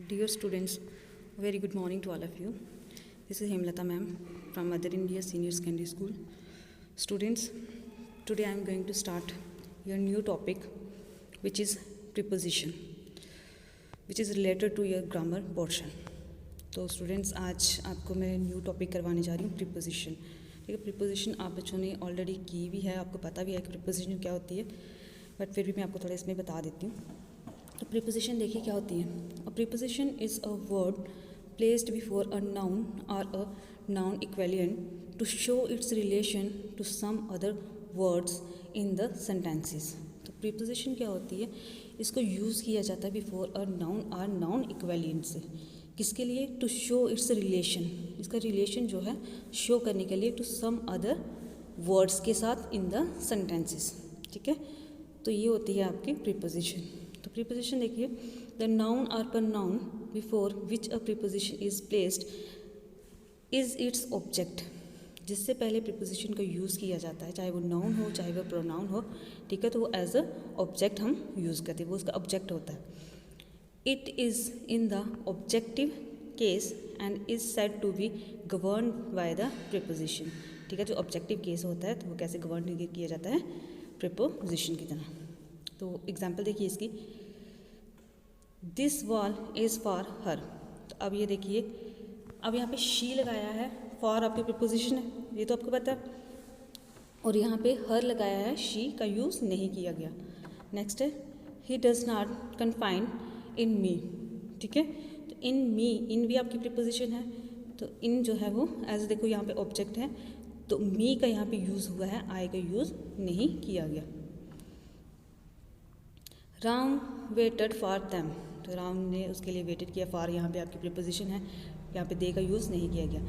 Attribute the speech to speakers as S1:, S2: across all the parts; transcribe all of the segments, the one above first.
S1: Dear students, very good morning to all of you. This is Hemlata ma'am from Mother India Senior Secondary School. Students, today I am going to start your new topic, which is preposition, which is related to your grammar portion. तो students आज आपको मैं new topic करवाने जा रही हूँ preposition. ठीक है, प्रीपोजिशन आप बच्चों ने ऑलरेडी की भी है, आपको पता भी है कि प्रीपोजिशन क्या होती है, बट फिर भी मैं आपको थोड़ा इसमें बता देती हूँ. तो प्रीपोजिशन देखिए क्या होती है. A preposition is a word placed before a noun और a noun equivalent to show its relation to some other words in the sentences. तो प्रीपोजिशन क्या होती है, इसको यूज़ किया जाता है बिफोर अ नाउन और नाउन इक्विवेलेंट से. किसके लिए? टू शो इट्स रिलेशन, इसका रिलेशन जो है शो करने के लिए टू सम अदर वर्ड्स के साथ इन द सेंटेंसेस. ठीक है, तो ये होती है आपकी प्रीपोजिशन. तो प्रीपोजिशन देखिए, द नाउन और pronoun before which a preposition is placed is its object. जिससे पहले प्रीपोजिशन का यूज़ किया जाता है, चाहे वो नाउन हो चाहे वो प्रोनाउन हो. ठीक है, तो वो एज अ ऑब्जेक्ट हम यूज़ करते हैं, वो उसका ऑब्जेक्ट होता है. It is in the objective case and is said to be govern by the preposition. ठीक है, जो ऑब्जेक्टिव केस होता है तो वो कैसे गवर्न किया जाता है, प्रीपोजिशन की तरह. तो एग्जाम्पल देखिए इसकी, this wall is for her. तो अब ये देखिए, अब यहाँ पे शी लगाया है, फॉर आपकी प्रीपोजिशन है, ये तो आपको पता है, और यहाँ पे हर लगाया है, शी का यूज़ नहीं किया गया. नेक्स्ट है, ही डज नॉट कन्फाइन इन मी. ठीक है, तो इन मी, इन भी आपकी प्रीपोजिशन है, तो इन जो है वो एज देखो यहाँ पे ऑब्जेक्ट है, तो मी का यहाँ पे यूज़ हुआ है, आई का यूज़ नहीं किया गया. Ram waited for them. तो राम ने उसके लिए वेटेड किया, फॉर यहाँ पे आपकी प्रीपोजिशन है, यहाँ पे दे का यूज़ नहीं किया गया.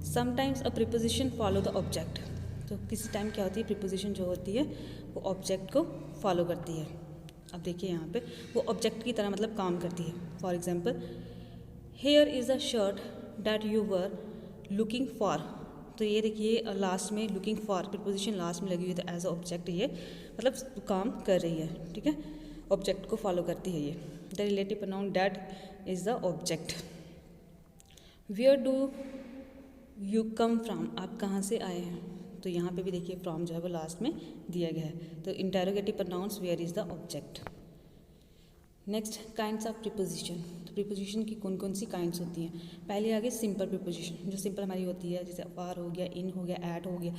S1: Sometimes a preposition follow the object. तो किसी टाइम क्या होती है, प्रीपोजिशन जो होती है वो ऑब्जेक्ट को फॉलो करती है. अब देखिए यहाँ पे वो ऑब्जेक्ट की तरह मतलब काम करती है. For example, here is a shirt that you were looking for. तो ये देखिए लास्ट में लुकिंग फॉर प्रीपोजिशन लास्ट में लगी हुई, तो एज अ ऑब्जेक्ट ये मतलब काम कर रही है. ठीक है, ऑब्जेक्ट को फॉलो करती है ये. The relative pronoun that is the object. Where do you come from, आप कहाँ से आए हैं. तो यहाँ पे भी देखिए फ्रॉम जो है वो लास्ट में दिया गया है, तो interrogative pronouns where is the object. Next, kinds of preposition. तो प्रीपोजिशन की कौन कौन सी काइंड्स होती हैं. पहले आगे सिंपल प्रीपोजिशन, जो सिंपल हमारी होती है, जैसे फॉर हो गया, इन हो गया, एट हो गया,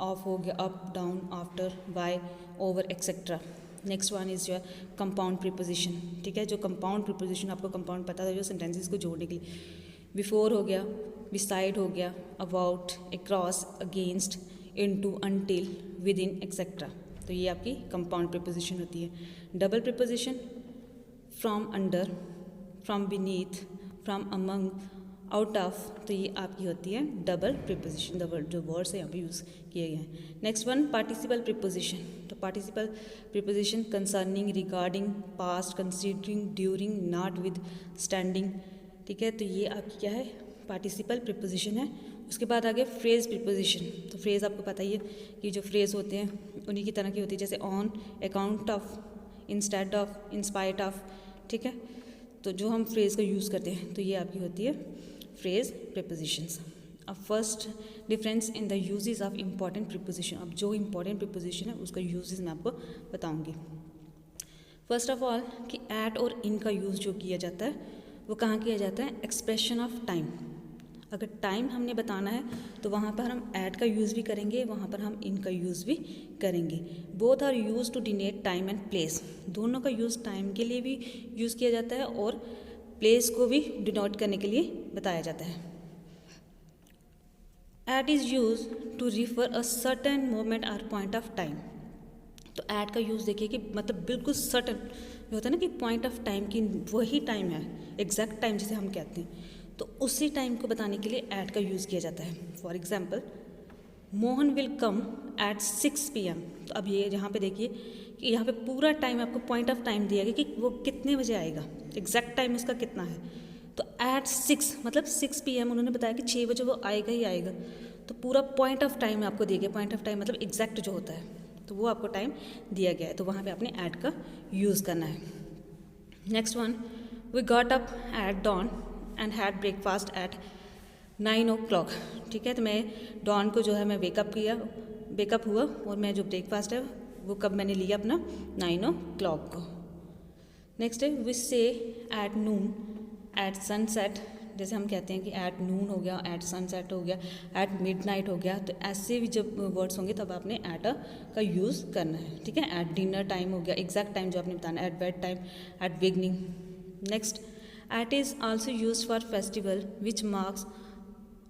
S1: ऑफ हो गया, up down, after, by, over, etcetera. Next one is जो है कंपाउंड प्रीपोजिशन. ठीक है, जो कंपाउंड प्रीपोजिशन, आपको कंपाउंड पता है, जो सेंटेंसेस को जोड़ने के लिए. बिफोर हो गया, बिसाइड हो गया, about, across, against, into, until, within, etcetera. तो ये आपकी कंपाउंड प्रीपोजिशन होती है. Double preposition, from, under, from, beneath, from, among, out of. तो ये आपकी होती है डबल प्रीपोजिशन. डबल जो वर्ड्स है यहाँ पे यूज़ किए गए हैं. Next one, participle preposition. तो participle preposition concerning, regarding, past, considering, during, notwithstanding. ठीक है, तो ये आपकी क्या है, पार्टिसिपल प्रीपोजिशन है. उसके बाद आगे फ्रेज प्रीपोजिशन. तो फ्रेज आपको पता ही है कि जो फ्रेज होते हैं उन्हीं की तरह की होती है, जैसे on, account of, instead of, in spite of. ठीक है, तो जो हम फ्रेज का यूज़ करते हैं तो ये आपकी होती है फ्रेज प्रीपोजिशंस. अब first difference in the uses of important preposition. अब जो इंपॉर्टेंट प्रीपोजिशन है उसका यूजेस मैं आपको बताऊंगी. फर्स्ट ऑफ ऑल कि एट और इन का यूज़ जो किया जाता है वो कहाँ किया जाता है, एक्सप्रेशन ऑफ टाइम. अगर टाइम हमने बताना है तो वहाँ पर हम एट का यूज़ भी करेंगे, वहाँ पर हम इन का यूज़ भी करेंगे. Both are use to denote time and place. दोनों का यूज़ टाइम के लिए भी यूज़ किया जाता है और प्लेस को भी डिनोट करने के लिए बताया जाता है. At is use to refer a certain moment और पॉइंट ऑफ टाइम. तो एट का यूज़ देखिए कि मतलब बिल्कुल सर्टन जो होता है ना कि पॉइंट ऑफ टाइम की वही टाइम है, एग्जैक्ट टाइम जिसे हम कहते हैं, तो उसी टाइम को बताने के लिए एट का यूज़ किया जाता है. For example, Mohan will come at 6 PM. तो अब ये यहाँ पे देखिए कि यहाँ पे पूरा टाइम आपको पॉइंट ऑफ टाइम दिया गया कि वो कितने बजे आएगा, एग्जैक्ट टाइम उसका कितना है. तो एट 6 मतलब 6 PM उन्होंने बताया कि 6 बजे वो आएगा ही आएगा. तो पूरा पॉइंट ऑफ टाइम आपको दिया गया. पॉइंट ऑफ टाइम मतलब एग्जैक्ट जो होता है, तो वो आपको टाइम दिया गया है, तो वहाँ पे आपने एट का यूज़ करना है. Next one, we got up at dawn and had breakfast at 9 o'clock। ठीक है, तो मैं डॉन को जो है मैं वेकअप हुआ और मैं जो ब्रेकफास्ट है वो कब मैंने लिया अपना 9 o'clock को। नेक्स्ट है विच से एट नून एट सनसेट। जैसे हम कहते हैं कि एट नून हो गया, एट सनसेट हो गया, एट मिडनाइट हो गया, तो ऐसे भी जब वर्ड्स होंगे तब आपने एट का यूज़ करना है। ठीक है, एट डिनर टाइम हो गया, एग्जैक्ट टाइम जो आपने बताना, at bed time, at beginning. Next, at is also use for festival which marks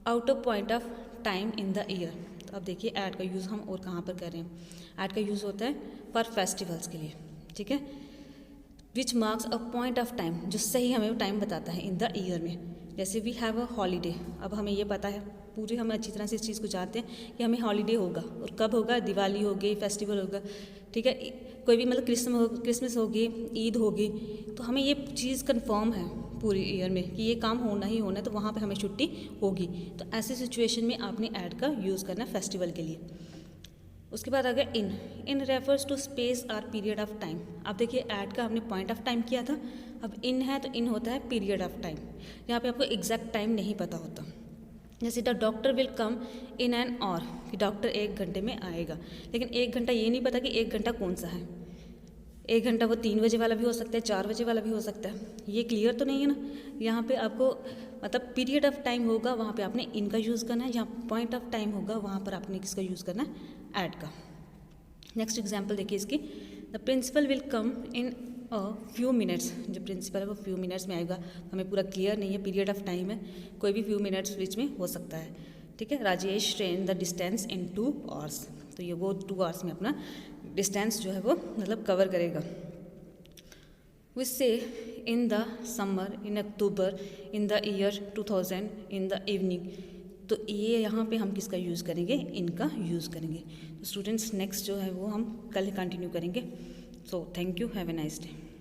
S1: out of point of time in the year. तो अब देखिए एट का यूज़ हम और कहाँ पर कर रहे हैं। एट का यूज़ होता है फॉर फेस्टिवल्स के लिए। ठीक है, which marks a point of time, जो सही हमें टाइम बताता है इन द ईयर में। जैसे वी हैव अ हॉलीडे, अब हमें ये पता है, पूरे हम अच्छी तरह से इस चीज़ को जानते हैं कि हमें हॉलीडे होगा, और कब होगा, दिवाली होगी, फेस्टिवल होगा। ठीक है, कोई भी मतलब क्रिसमस होगी, ईद होगी, तो हमें ये चीज़ कंफर्म है पूरी ईयर में कि ये काम होना ही होना है, तो वहाँ पे हमें छुट्टी होगी। तो ऐसी सिचुएशन में आपने ऐड का यूज़ करना है फेस्टिवल के लिए। उसके बाद आ गया इन रेफर्स टू स्पेस और पीरियड ऑफ टाइम। अब देखिए ऐड का हमने पॉइंट ऑफ टाइम किया था, अब इन है तो इन होता है पीरियड ऑफ टाइम। यहाँ पे आपको एग्जैक्ट टाइम नहीं पता होता। जैसे the doctor will come in an hour, कि डॉक्टर 1 घंटे में आएगा, लेकिन 1 घंटा ये नहीं पता कि 1 घंटा कौन सा है। 1 घंटा वो 3 बजे वाला भी हो सकता है, 4 बजे वाला भी हो सकता है। ये क्लियर तो नहीं है ना। यहाँ पे आपको मतलब पीरियड ऑफ टाइम होगा, वहाँ पे आपने इन का यूज़ करना है। जहाँ पॉइंट ऑफ टाइम होगा वहाँ पर आपने किसका यूज़ करना है, ऐड का। नेक्स्ट एग्जाम्पल देखिए इसकी, the principal will come in a few minutes. जो प्रिंसिपल है वो फ्यू मिनट्स में आएगा, हमें पूरा क्लियर नहीं है, पीरियड ऑफ टाइम है, कोई भी फ्यू मिनट्स बीच में हो सकता है। ठीक है, Rajesh train the distance in 2 hours, तो ये वो 2 hours में अपना डिस्टेंस जो है वो मतलब कवर करेगा। वी से in the summer, in October, in the year 2000, in the evening. तो ये यहाँ पे हम किसका यूज़ करेंगे, इनका यूज़ करेंगे। तो स्टूडेंट्स नेक्स्ट जो है वो हम कल कंटिन्यू करेंगे। So thank you, have a nice day.